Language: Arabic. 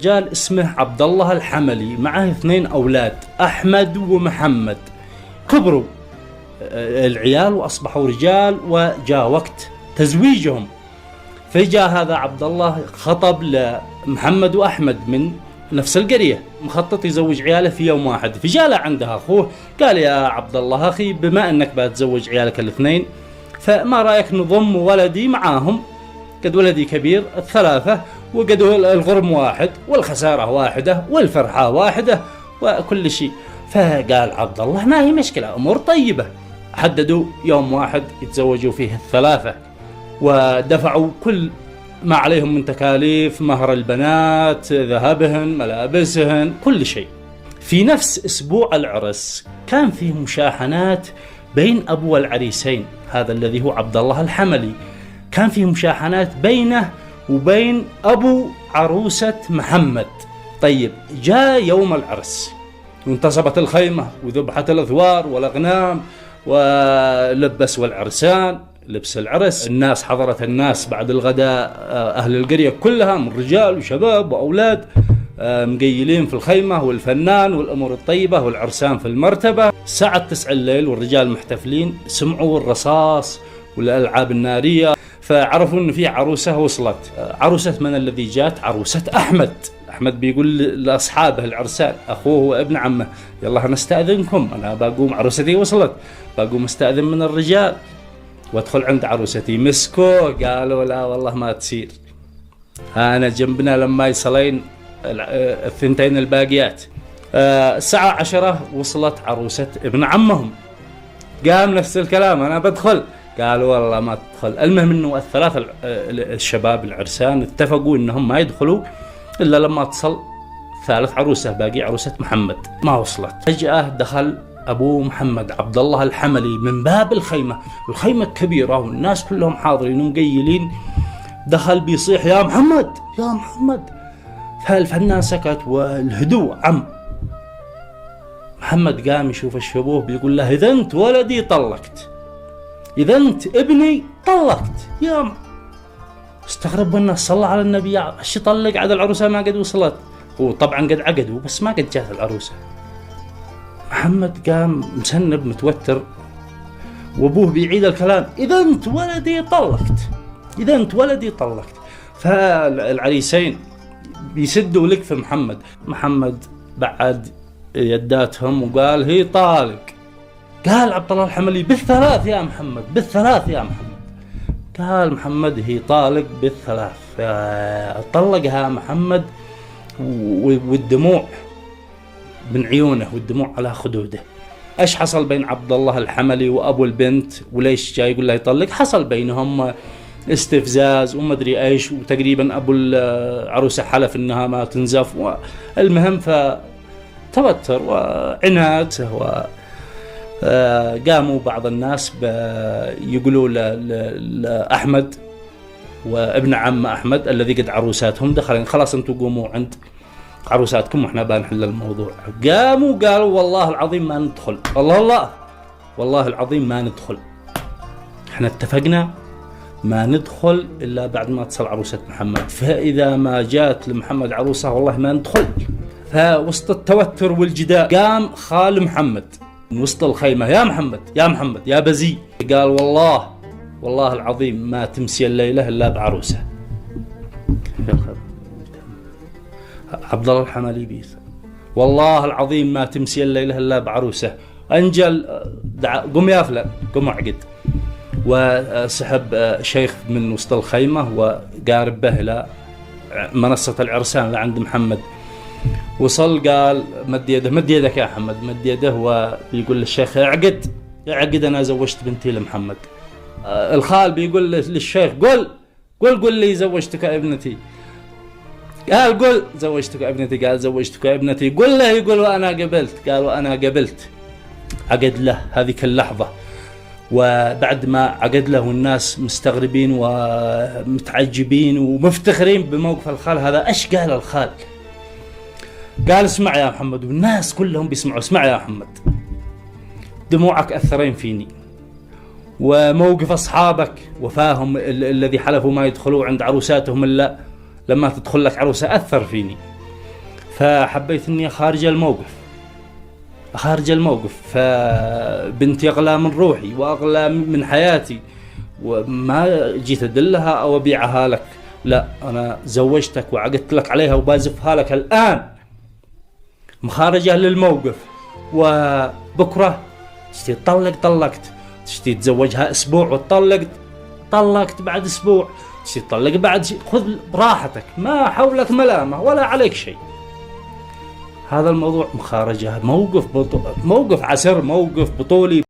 رجال اسمه عبد الله الحملي، معه 2 أولاد أحمد ومحمد. كبروا العيال وأصبحوا رجال، وجاء وقت تزويجهم، فجاء هذا عبد الله خطب لمحمد وأحمد من نفس القرية، مخطط يزوج عياله في يوم واحد. فجاء له عندها أخوه قال يا عبد الله أخي، بما أنك بتزوج عيالك الاثنين فما رأيك نضم ولدي معاهم؟ قد ولدي كبير 3 وقد الغرم واحد والخسارة واحدة والفرحة واحدة وكل شيء. فقال عبد الله ما هي مشكلة، أمور طيبة. حددوا يوم واحد يتزوجوا فيه 3، ودفعوا كل ما عليهم من تكاليف، مهر البنات، ذهبهن، ملابسهن، كل شيء. في نفس أسبوع العرس كان فيه مشاحنات بين أبو العريسين، هذا الذي هو عبد الله الحملي، كان فيه مشاحنات بينه وبين أبو عروسة محمد. طيب جاء يوم العرس وانتصبت الخيمة وذبحت الأثوار والأغنام ولبسوا العرسان لبس العرس، الناس حضرت الناس بعد الغداء، أهل القرية كلها من رجال وشباب وأولاد مقيلين في الخيمة، والفنان والأمور الطيبة والعرسان في المرتبة. ساعة 9 الليل والرجال محتفلين، سمعوا الرصاص والألعاب النارية، فعرفوا أن في عروسة وصلت. عروسة من الذي جات؟ عروسة أحمد. أحمد بيقول لأصحابه العرسان أخوه وابن عمه يلا نستأذنكم، أنا بقوم عروستي وصلت، بقوم استأذن من الرجال وادخل عند عروستي. مسكوا قالوا لا والله ما تصير، أنا جنبنا لما يصلين 2 الباقيات. الساعة 10 وصلت عروسة ابن عمهم، قام نفس الكلام أنا بدخل، قالوا والله ما تدخل. المهم أنه ال3 الشباب العرسان اتفقوا أنهم ما يدخلوا إلا لما تصل ثالث عروسة، باقي عروسة محمد ما وصلت. فجأة دخل أبو محمد عبد الله الحملي من باب الخيمة، الخيمة كبيرة والناس كلهم حاضرين ومقيلين، دخل بيصيح يا محمد يا محمد. فالفنان سكت والهدوء عم. محمد قام يشوف الشبوه بيقول له إذا أنت ولدي طلقت، إذا أنت ابني طلقت يا استغرب الناس، صلى على النبي، ايش يطلق عاد العروسة ما قد وصلت؟ وطبعا قد عقدوا بس ما قد جات العروسة. محمد قام مسنب متوتر، وابوه بيعيد الكلام إذا أنت ولدي طلقت، إذا أنت ولدي طلقت. فالعريسين بيسدوا لك في محمد. محمد بعد يداتهم وقال هي طالق. قال عبد الله الحملي بالثلاث يا محمد، بالثلاث يا محمد. قال محمد هي طالق بالثلاث. طلقها محمد والدموع من عيونه والدموع على خدوده. ايش حصل بين عبد الله الحملي وابو البنت وليش جاي يقول له يطلق؟ حصل بينهم استفزاز وما ادري ايش، وتقريبا ابو العروسه حلف انها ما تنزف. المهم فتوتر وعناد، قاموا بعض الناس يقولوا لأحمد وابن عم أحمد الذي قد عروساتهم دخلين، خلاص انتوا قوموا عند عروساتكم واحنا بنحل الموضوع. قاموا قالوا والله العظيم ما ندخل، الله والله العظيم ما ندخل، احنا اتفقنا ما ندخل إلا بعد ما تصل عروسة محمد، فإذا ما جات لمحمد عروسة والله ما ندخل. فوسط التوتر والجدال قام خال محمد من وسط الخيمة يا محمد يا محمد يا بزي، قال والله العظيم ما تمسي الليلة إلا بعروسة. عبد الله الحملي بيس والله العظيم ما تمسي الليلة إلا بعروسة. أنجل قم يا فلان قم اعقد، وسحب شيخ من وسط الخيمة وقارب به إلى منصة العرسان لعند محمد. وصل قال مد يدك يا محمد، مد يده وبيقول للشيخ اعقد أنا زوجت بنتي لمحمد. الخال بيقول للشيخ قل لي زوجتك ابنتي. قال قل زوجتك ابنتي، قال زوجتك ابنتي. قل له، يقول وأنا قبلت، قال وأنا قبلت. عقد له هذيك اللحظة، وبعد ما عقد له الناس مستغربين ومتعجبين ومفتخرين بموقف الخال هذا. ايش قال الخال؟ قال اسمع يا محمد، والناس كلهم بيسمعوا، اسمع يا محمد، دموعك أثرين فيني، وموقف أصحابك وفاهم الذي حلفوا ما يدخلوا عند عروساتهم إلا لما تدخل لك عروسة أثر فيني. فحبيت اني خارج الموقف، فبنتي اغلى من روحي واغلى من حياتي، وما جيت ادلها او ابيعها لك، لا انا زوجتك وعقدت لك عليها وبازفها لك الان، مخارجة للموقف. وبكرة تشتي تطلق طلقت، تشتي تزوجها اسبوع وتطلق طلقت بعد اسبوع، تشتي تطلق بعد خذ براحتك، ما حولك ملامة ولا عليك شيء. هذا الموضوع مخارجة، موقف عسر، موقف بطولي.